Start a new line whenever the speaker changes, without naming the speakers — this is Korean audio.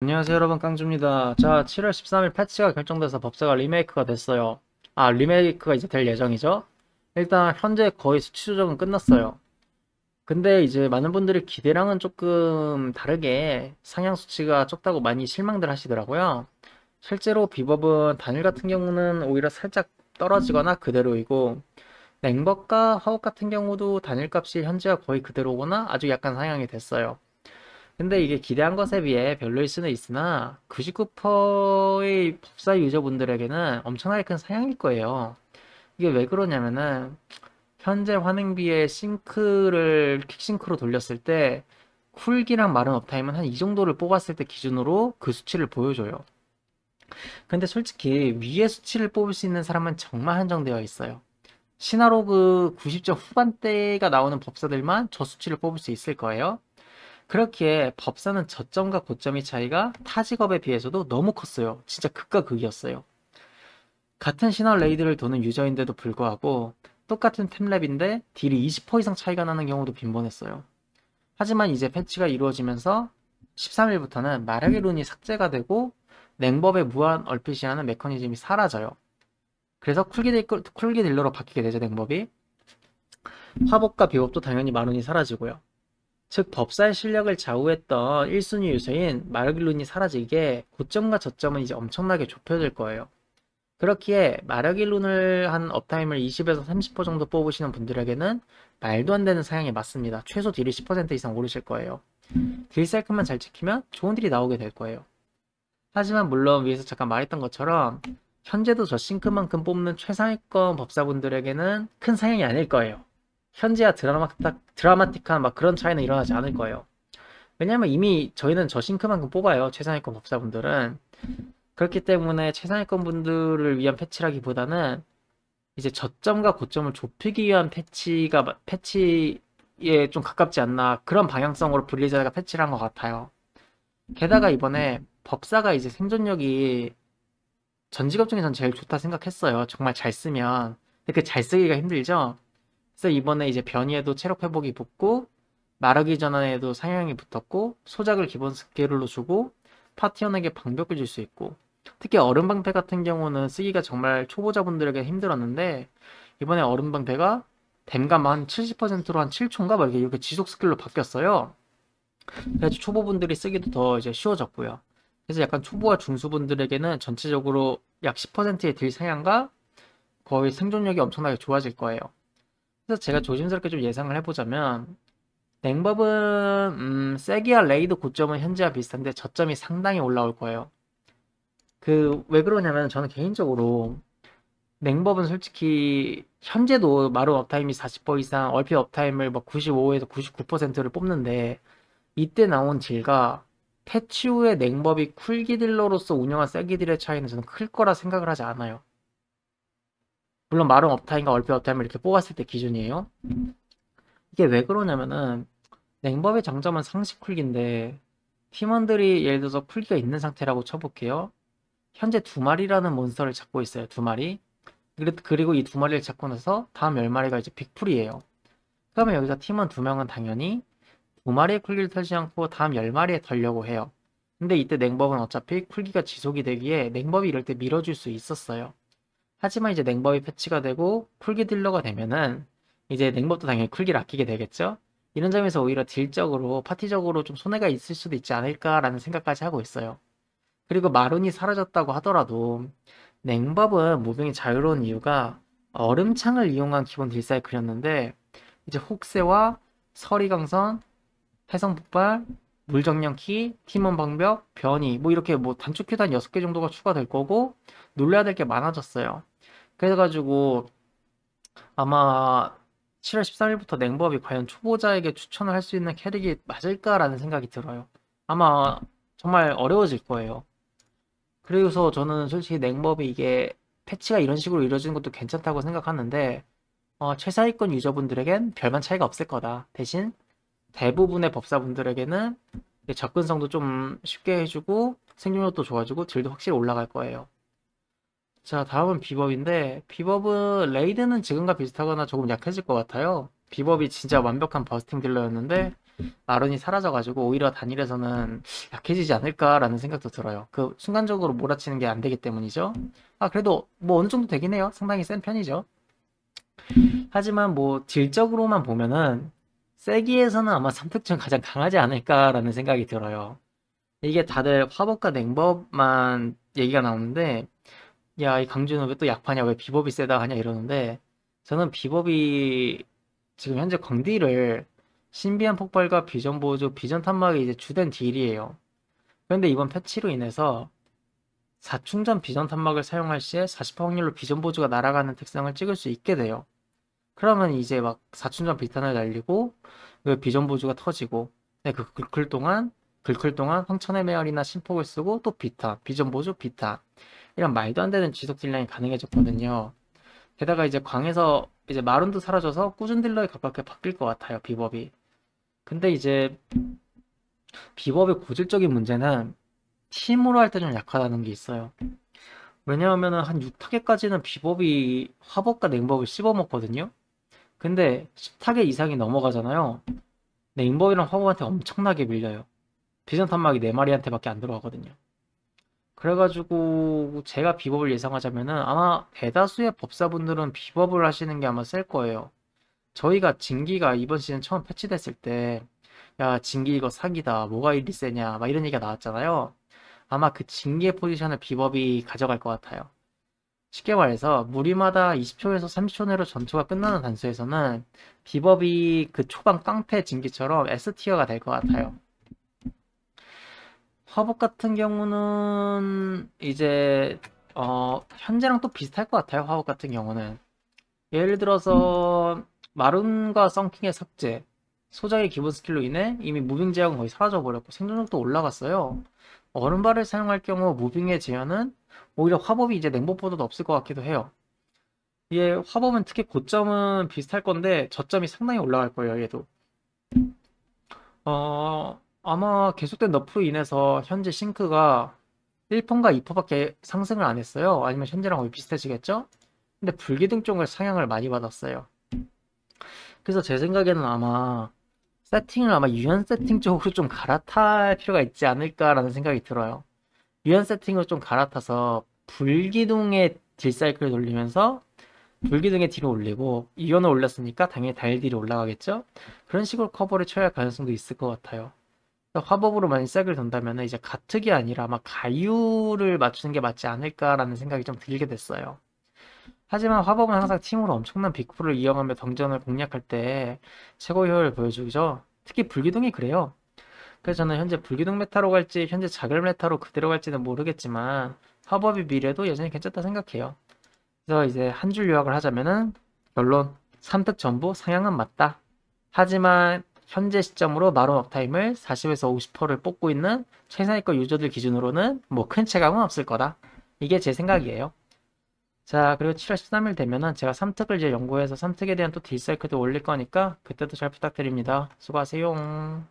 안녕하세요 여러분, 깡주입니다. 자, 7월 13일 패치가 결정돼서 법사가 리메이크가 됐어요. 리메이크가 이제 될 예정이죠. 일단 현재 거의 수치 조정은 끝났어요. 근데 이제 많은 분들이 기대랑은 조금 다르게 상향 수치가 적다고 많이 실망들 하시더라고요. 실제로 비법은 단일 같은 경우는 오히려 살짝 떨어지거나 그대로이고, 냉법과 화법 같은 경우도 단일 값이 현재와 거의 그대로거나 아주 약간 상향이 됐어요. 근데 이게 기대한 것에 비해 별로일 수는 있으나 99%의 법사 유저분들에게는 엄청나게 큰 사양일 거예요. 이게 왜 그러냐면은 현재 환행비의 싱크를 퀵싱크로 돌렸을 때 쿨기랑 마른 업타임은 한 이 정도를 뽑았을 때 기준으로 그 수치를 보여줘요. 근데 솔직히 위의 수치를 뽑을 수 있는 사람은 정말 한정되어 있어요. 시나로그 90점 후반대가 나오는 법사들만 저 수치를 뽑을 수 있을 거예요. 그렇기에 법사는 저점과 고점의 차이가 타 직업에 비해서도 너무 컸어요. 진짜 극과 극이었어요. 같은 신화 레이드를 도는 유저인데도 불구하고 똑같은 템랩인데 딜이 20% 이상 차이가 나는 경우도 빈번했어요. 하지만 이제 패치가 이루어지면서 13일부터는 마력의 룬이 삭제가 되고 냉법의 무한 얼핏이라는 메커니즘이 사라져요. 그래서 쿨기 딜러로 바뀌게 되죠, 냉법이. 화법과 비법도 당연히 마룬이 사라지고요. 즉 법사의 실력을 좌우했던 1순위 요소인 마력일룬이 사라지게 고점과 저점은 이제 엄청나게 좁혀질 거예요. 그렇기에 마력일룬을 한 업타임을 20에서 30% 정도 뽑으시는 분들에게는 말도 안 되는 사양이 맞습니다. 최소 딜이 10% 이상 오르실 거예요. 딜 사이클만 잘 지키면 좋은 딜이 나오게 될 거예요. 하지만 물론 위에서 잠깐 말했던 것처럼 현재도 저 싱크만큼 뽑는 최상위권 법사분들에게는 큰 사양이 아닐 거예요. 현재야 드라마틱한 막 그런 차이는 일어나지 않을 거예요. 왜냐면 이미 저희는 저 싱크만큼 뽑아요. 최상위권 법사분들은. 그렇기 때문에 최상위권 분들을 위한 패치라기보다는 이제 저점과 고점을 좁히기 위한 패치에 좀 가깝지 않나, 그런 방향성으로 블리자드가 패치를 한 것 같아요. 게다가 이번에 법사가 이제 생존력이 전 직업 중에선 제일 좋다 생각했어요. 정말 잘 쓰면. 근데 그 잘 쓰기가 힘들죠. 그래서 이번에 이제 변이에도 체력 회복이 붙고, 말하기 전환에도 상향이 붙었고, 소작을 기본 스킬로 주고, 파티원에게 방벽을 줄 수 있고, 특히 얼음 방패 같은 경우는 쓰기가 정말 초보자분들에게 힘들었는데, 이번에 얼음 방패가 댐감 한 70%로 한 7초인가 막 이렇게 지속 스킬로 바뀌었어요. 그래서 초보분들이 쓰기도 더 이제 쉬워졌고요. 그래서 약간 초보와 중수분들에게는 전체적으로 약 10%의 딜 상향과 거의 생존력이 엄청나게 좋아질 거예요. 그래서 제가 조심스럽게 좀 예상을 해보자면, 냉법은 세기와 레이드 고점은 현재와 비슷한데 저점이 상당히 올라올 거예요. 그 왜 그러냐면 저는 개인적으로 냉법은 솔직히 현재도 마룬 업타임이 40% 이상, 얼핏 업타임을 막 95에서 99%를 뽑는데, 이때 나온 딜과 패치 후에 냉법이 쿨기 딜러로서 운영한 세기 딜의 차이는 저는 클 거라 생각을 하지 않아요. 물론 마룬 업타임과 얼핏 업타임을 이렇게 뽑았을 때 기준이에요. 이게 왜 그러냐면은 냉법의 장점은 상시 쿨기인데, 팀원들이 예를 들어서 쿨기가 있는 상태라고 쳐볼게요. 현재 두 마리라는 몬스터를 잡고 있어요. 두 마리. 그리고 이 두 마리를 잡고 나서 다음 10마리가 이제 빅풀이에요. 그러면 여기서 팀원 두 명은 당연히 두 마리의 쿨기를 털지 않고 다음 10마리에 털려고 해요. 근데 이때 냉법은 어차피 쿨기가 지속이 되기에 냉법이 이럴 때 밀어줄 수 있었어요. 하지만 이제 냉법이 패치가 되고 쿨기 딜러가 되면은 이제 냉법도 당연히 쿨기를 아끼게 되겠죠? 이런 점에서 오히려 딜적으로, 파티적으로 좀 손해가 있을 수도 있지 않을까라는 생각까지 하고 있어요. 그리고 마룬이 사라졌다고 하더라도 냉법은 무빙이 자유로운 이유가 얼음창을 이용한 기본 딜사이클이었는데, 이제 혹세와 서리강선, 해성폭발, 물정령키, 팀원 방벽, 변이 뭐 이렇게 뭐 단축 큐단 6개 정도가 추가될 거고, 놀려야 될 게 많아졌어요. 그래가지고 아마 7월 13일부터 냉법이 과연 초보자에게 추천을 할 수 있는 캐릭이 맞을까라는 생각이 들어요. 아마 정말 어려워질 거예요. 그래서 저는 솔직히 냉법이 이게 패치가 이런 식으로 이루어지는 것도 괜찮다고 생각하는데, 최상위권 유저분들에겐 별반 차이가 없을 거다. 대신 대부분의 법사분들에게는 접근성도 좀 쉽게 해주고 생존력도 좋아지고 딜도 확실히 올라갈 거예요. 자, 다음은 비법인데, 비법은 레이드는 지금과 비슷하거나 조금 약해질 것 같아요. 비법이 진짜 완벽한 버스팅 딜러였는데 마론이 사라져가지고 오히려 단일에서는 약해지지 않을까라는 생각도 들어요. 그 순간적으로 몰아치는 게 안 되기 때문이죠. 아, 그래도 뭐 어느 정도 되긴 해요. 상당히 센 편이죠. 하지만 뭐 딜적으로만 보면은 세기에서는 아마 3특전 가장 강하지 않을까라는 생각이 들어요. 이게 다들 화법과 냉법만 얘기가 나오는데, 야, 이 강준은 왜 또 약파냐, 왜 비법이 세다 하냐 이러는데, 저는 비법이 지금 현재 광딜을 신비한 폭발과 비전 보조, 비전 탄막이 이제 주된 딜이에요. 그런데 이번 패치로 인해서 4충전 비전 탄막을 사용할 시에 40% 확률로 비전 보조가 날아가는 특성을 찍을 수 있게 돼요. 그러면 이제 막 4충전 비탄을 날리고 그 비전 보조가 터지고, 네, 그 긁클 동안 황천의 메아리나 신폭을 쓰고 또 비탄, 비전 보조, 비탄, 이런 말도 안 되는 지속 딜량이 가능해졌거든요. 게다가 이제 광에서 이제 마룬도 사라져서 꾸준 딜러에 가깝게 바뀔 것 같아요, 비법이. 근데 이제 비법의 고질적인 문제는 팀으로 할 때 좀 약하다는 게 있어요. 왜냐하면은 한 6타겟까지는 비법이 화법과 냉법을 씹어먹거든요. 근데 10타겟 이상이 넘어가잖아요. 냉법이랑 화법한테 엄청나게 밀려요. 비전 탄막이 4마리한테밖에 안 들어가거든요. 그래가지고 제가 비법을 예상하자면은 아마 대다수의 법사분들은 비법을 하시는 게 아마 셀 거예요. 저희가 진기가 이번 시즌 처음 패치됐을 때, 야, 진기 이거 사기다, 뭐가 이리 세냐, 막 이런 얘기가 나왔잖아요. 아마 그 진기의 포지션을 비법이 가져갈 것 같아요. 쉽게 말해서 무리마다 20초에서 30초 내로 전투가 끝나는 단수에서는 비법이 그 초반 깡패 진기처럼 S티어가 될 것 같아요. 화복 같은 경우는 이제 현재랑 또 비슷할 것 같아요. 화복 같은 경우는 예를 들어서 마룬과 썬킹의 삭제, 소작의 기본 스킬로 인해 이미 무빙 제한은 거의 사라져 버렸고 생존력도 올라갔어요. 얼음발을 사용할 경우 무빙의 제한은 오히려 화법이 이제 냉법보다도 없을 것 같기도 해요. 이게 화법은 특히 고점은 비슷할 건데 저점이 상당히 올라갈 거예요. 얘도. 아마 계속된 너프로 인해서 현재 싱크가 1%가 2%밖에 상승을 안 했어요. 아니면 현재랑 거의 비슷해지겠죠? 근데 불기둥 쪽을 상향을 많이 받았어요. 그래서 제 생각에는 아마 세팅을 아마 유연 세팅 쪽으로 좀 갈아탈 필요가 있지 않을까라는 생각이 들어요. 유연 세팅을 좀 갈아타서 불기둥의 딜 사이클을 돌리면서 불기둥의 딜을 올리고 유연을 올렸으니까 당연히 달 딜이 올라가겠죠? 그런 식으로 커버를 쳐야 할 가능성도 있을 것 같아요. 화법으로 만약 싹을 돈다면 이제 가특이 아니라 아마 가유를 맞추는 게 맞지 않을까라는 생각이 좀 들게 됐어요. 하지만 화법은 항상 팀으로 엄청난 빅프를 이용하며 덩전을 공략할 때 최고 효율을 보여주죠. 특히 불기둥이 그래요. 그래서 저는 현재 불기둥 메타로 갈지 현재 자결 메타로 그대로 갈지는 모르겠지만 화법의 미래도 여전히 괜찮다 생각해요. 그래서 이제 한 줄 요약을 하자면은 결론 3특 전부 상향은 맞다. 하지만 현재 시점으로 마론 업타임을 40에서 50%를 뽑고 있는 최상위권 유저들 기준으로는 뭐 큰 체감은 없을 거다. 이게 제 생각이에요. 자, 그리고 7월 13일 되면은 제가 3특을 이제 연구해서 3특에 대한 또 딜사이클도 올릴 거니까 그때도 잘 부탁드립니다. 수고하세요.